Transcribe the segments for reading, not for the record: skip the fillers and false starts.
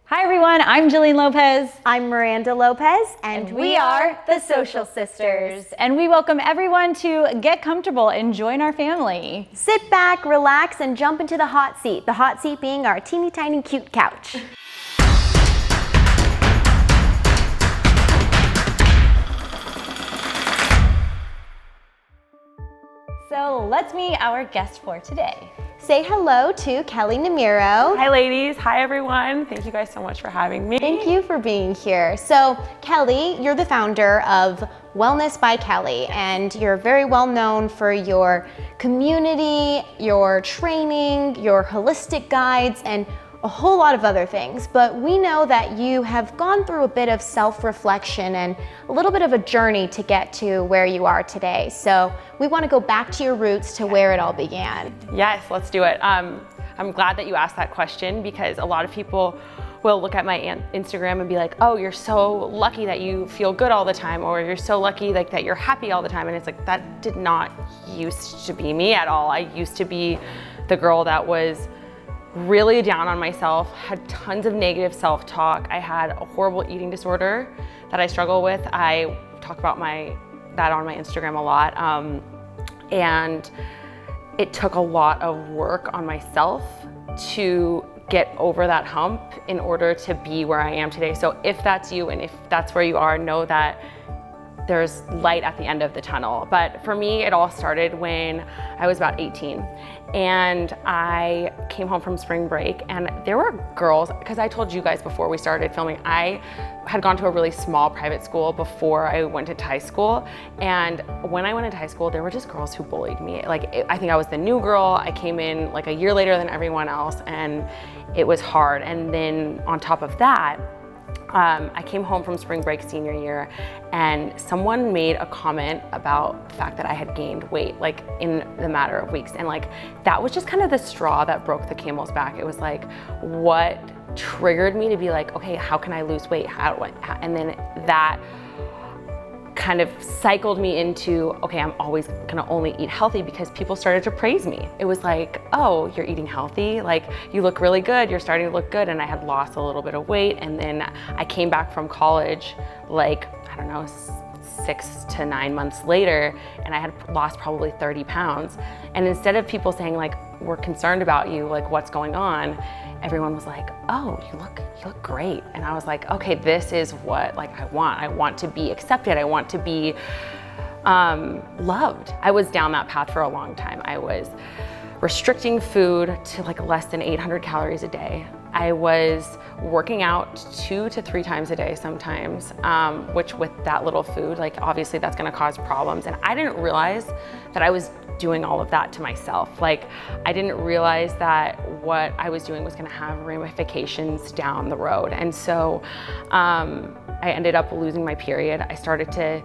Hi everyone, I'm Jillian Lopez. I'm Miranda Lopez, And we are the Social Sisters. And we welcome everyone to get comfortable and join our family. Sit back, relax, and jump into the hot seat. The hot seat being our teeny tiny cute couch. So let's meet our guest for today. Say hello to Kelley Nemiro. Hi ladies, hi everyone. Thank you guys so much for having me. Thank you for being here. So Kelley, you're the founder of Wellness by Kelley, and you're very well known for your community, your training, your holistic guides, and a whole lot of other things. But we know that you have gone through a bit of self-reflection and a little bit of a journey to get to where you are today. So we want to go back to your roots to where it all began. Yes, let's do it. I'm glad that you asked that question because a lot of people will look at my Instagram and be like, oh, you're so lucky that you feel good all the time, or you're so lucky that you're happy all the time. And it's like, that did not used to be me at all. I used to be the girl that was really down on myself, had tons of negative self-talk. I had a horrible eating disorder that I struggle with. I talk about that on my Instagram a lot. And it took a lot of work on myself to get over that hump in order to be where I am today. So if that's you and if that's where you are, know that there's light at the end of the tunnel. But for me, it all started when I was about 18. And I came home from spring break and there were girls, because I told you guys before we started filming, I had gone to a really small private school before I went to high school. And when I went into high school, there were just girls who bullied me. I think I was the new girl. I came in like a year later than everyone else and it was hard. And then on top of that, I came home from spring break senior year and someone made a comment about the fact that I had gained weight like in the matter of weeks. And that was just kind of the straw that broke the camel's back. It was like what triggered me to be like, okay, how can I lose weight? And then that kind of cycled me into, okay, I'm always gonna only eat healthy because people started to praise me. It was like, oh, you're eating healthy, you look really good, you're starting to look good. And I had lost a little bit of weight. And then I came back from college, I don't know, 6 to 9 months later, and I had lost probably 30 pounds. And instead of people saying we're concerned about you, what's going on, everyone was like, oh, you look great. And I was like, okay, this is what I want. I want to be accepted. I want to be loved. I was down that path for a long time. I was restricting food to less than 800 calories a day. I was working out 2 to 3 times a day sometimes, which with that little food, obviously that's gonna cause problems. And I didn't realize that I was doing all of that to myself. I didn't realize that what I was doing was gonna have ramifications down the road. And so I ended up losing my period. I started to,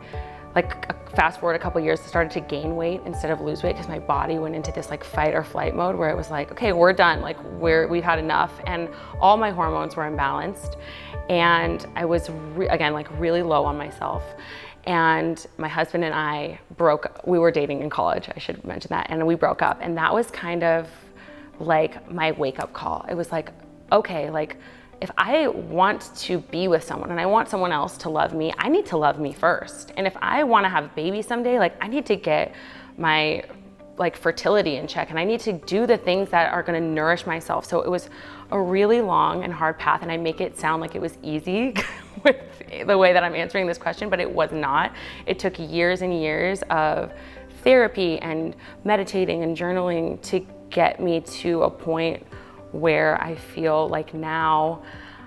fast forward a couple years, I started to gain weight instead of lose weight because my body went into this fight or flight mode where it was like, okay, we're done. We've had enough. And all my hormones were imbalanced. And I was, again, really low on myself. And my husband and I we were dating in college, I should mention that, and we broke up. And that was kind of my wake up call. It was okay, if I want to be with someone and I want someone else to love me, I need to love me first. And if I want to have a baby someday, I need to get my fertility in check, and I need to do the things that are going to nourish myself. So it was a really long and hard path, and I make it sound like it was easy with the way that I'm answering this question, but it was not. It took years and years of therapy and meditating and journaling to get me to a point where I feel now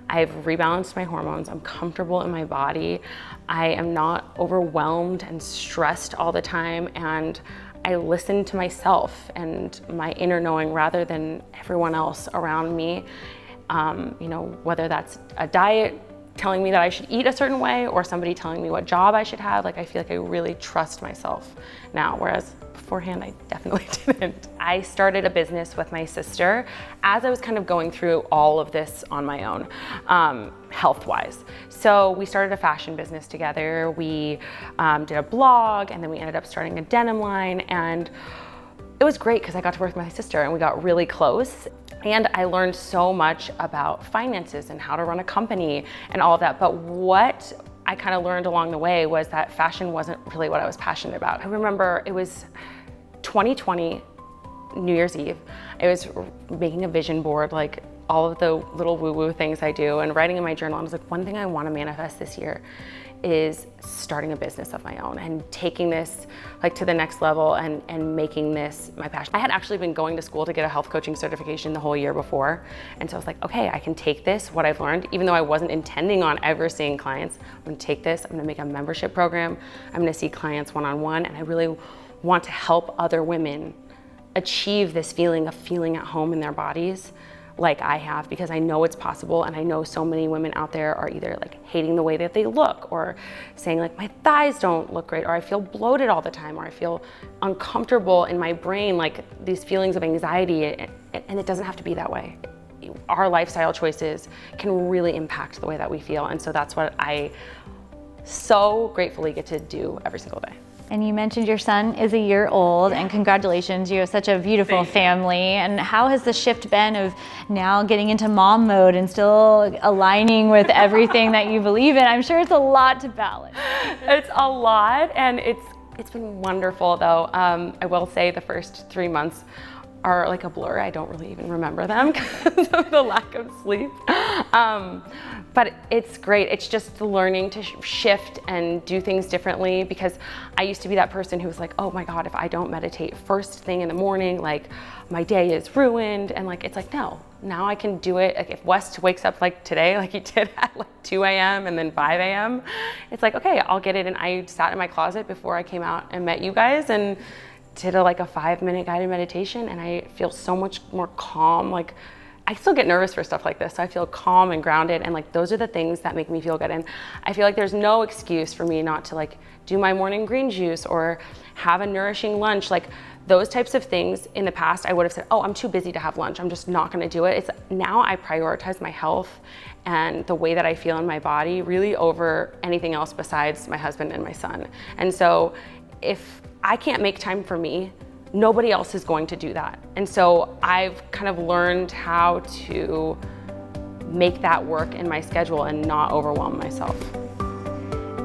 I've rebalanced my hormones, I'm comfortable in my body, I am not overwhelmed and stressed all the time, and I listen to myself and my inner knowing rather than everyone else around me. Whether that's a diet telling me that I should eat a certain way or somebody telling me what job I should have, I feel like I really trust myself now, whereas beforehand I definitely didn't. I started a business with my sister as I was kind of going through all of this on my own, health-wise. So we started a fashion business together. We did a blog, and then we ended up starting a denim line, and it was great because I got to work with my sister and we got really close. And I learned so much about finances and how to run a company and all of that. But what I kind of learned along the way was that fashion wasn't really what I was passionate about. I remember it was 2020, New Year's Eve. I was making a vision board, like all of the little woo-woo things I do, and writing in my journal. I was like, one thing I want to manifest this year is starting a business of my own and taking this like to the next level and making this my passion. I had actually been going to school to get a health coaching certification the whole year before. And so I was like, okay, I can take this, what I've learned, even though I wasn't intending on ever seeing clients. I'm gonna take this, I'm gonna make a membership program. I'm gonna see clients one-on-one, and I really want to help other women achieve this feeling of feeling at home in their bodies like I have, because I know it's possible, and I know so many women out there are either like hating the way that they look, or saying like my thighs don't look great, or I feel bloated all the time, or I feel uncomfortable in my brain, like these feelings of anxiety, and it doesn't have to be that way. Our lifestyle choices can really impact the way that we feel, and so that's what I so gratefully get to do every single day. And you mentioned your son is a year old, and congratulations, you have such a beautiful family. And how has the shift been of now getting into mom mode and still aligning with everything that you believe in? I'm sure it's a lot to balance. It's a lot, and it's been wonderful though. I will say the first 3 months are like a blur. I don't really even remember them because of the lack of sleep. But it's great. It's just learning to shift and do things differently, because I used to be that person who was like, oh my God, if I don't meditate first thing in the morning, like my day is ruined. And like, it's like, no, now I can do it. Like if West wakes up like today, like he did at like 2 a.m. and then 5 a.m., it's like, okay, I'll get it. And I sat in my closet before I came out and met you guys and did like a 5-minute guided meditation, and I feel so much more calm. Like I still get nervous for stuff like this, so I feel calm and grounded, and like those are the things that make me feel good. And I feel like there's no excuse for me not to like do my morning green juice or have a nourishing lunch. Like those types of things in the past, I would have said, oh, I'm too busy to have lunch, I'm just not gonna do it. It's now I prioritize my health and the way that I feel in my body really over anything else besides my husband and my son. And so if I can't make time for me, nobody else is going to do that. And so I've kind of learned how to make that work in my schedule and not overwhelm myself.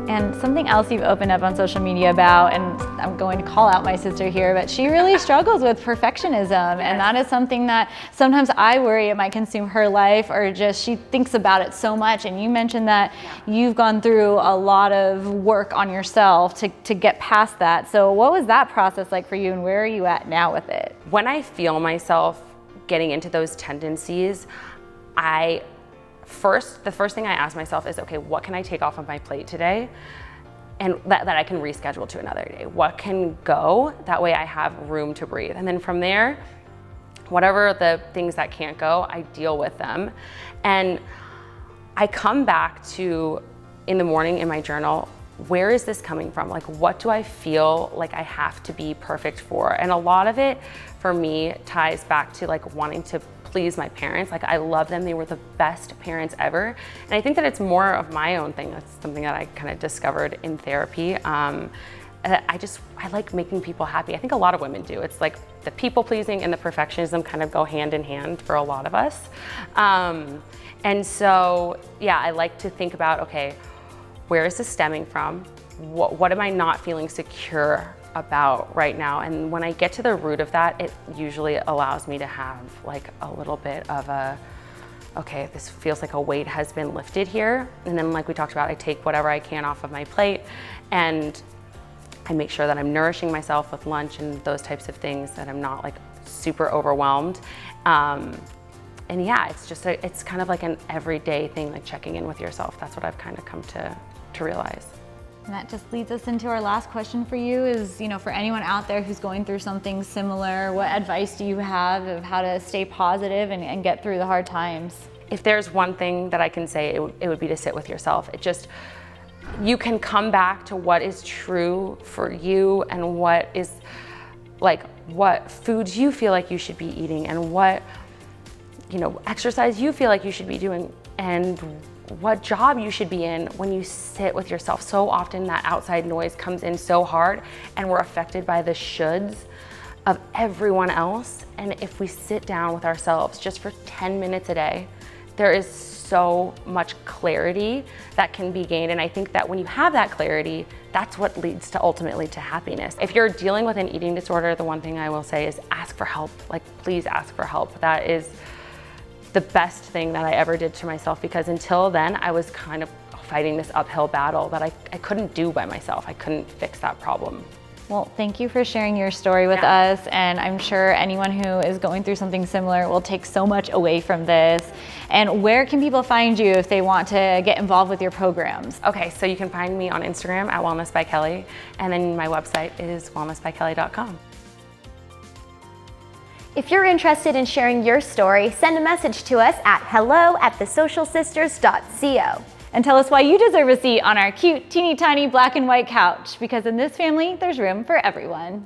And something else you've opened up on social media about, and I'm going to call out my sister here, but she really struggles with perfectionism. Yes. And that is something that sometimes I worry it might consume her life, or just she thinks about it so much. And you mentioned that you've gone through a lot of work on yourself to get past that. So what was that process like for you, and where are you at now with it? When I feel myself getting into those tendencies, the first thing I ask myself is, okay, what can I take off of my plate today? And that I can reschedule to another day. What can go? That way I have room to breathe. And then from there, whatever the things that can't go, I deal with them. And I come back to, in the morning in my journal, where is this coming from? Like, what do I feel like I have to be perfect for? And a lot of it for me ties back to like wanting to please my parents. Like I love them, they were the best parents ever. And I think that it's more of my own thing. That's something that I kind of discovered in therapy. I like making people happy. I think a lot of women do. It's like the people pleasing and the perfectionism kind of go hand in hand for a lot of us. And so, yeah, I like to think about, okay, where is this stemming from? What am I not feeling secure about right now? And when I get to the root of that, it usually allows me to have like a little bit of a, okay, this feels like a weight has been lifted here. And then like we talked about, I take whatever I can off of my plate, and I make sure that I'm nourishing myself with lunch and those types of things, that I'm not like super overwhelmed. And yeah, it's kind of like an everyday thing, like checking in with yourself. That's what I've kind of come to realize. And that just leads us into our last question for you is, for anyone out there who's going through something similar, what advice do you have of how to stay positive and get through the hard times? If there's one thing that I can say, it would be to sit with yourself. You can come back to what is true for you, and what is like, what foods you feel like you should be eating, and what, exercise you feel like you should be doing, and what job you should be in when you sit with yourself. So often that outside noise comes in so hard, and we're affected by the shoulds of everyone else. And if we sit down with ourselves just for 10 minutes a day, there is so much clarity that can be gained. And I think that when you have that clarity, that's what leads to ultimately to happiness. If you're dealing with an eating disorder, the one thing I will say is ask for help. Like, please ask for help. That is the best thing that I ever did to myself, because until then I was kind of fighting this uphill battle that I couldn't do by myself. I couldn't fix that problem. Well, thank you for sharing your story with us, and I'm sure anyone who is going through something similar will take so much away from this. And where can people find you if they want to get involved with your programs? Okay, so you can find me on Instagram at Wellness by Kelley, and then my website is wellnessbykelley.com. If you're interested in sharing your story, send a message to us at hello@thesocialsisters.co. And tell us why you deserve a seat on our cute, teeny tiny black and white couch, because in this family, there's room for everyone.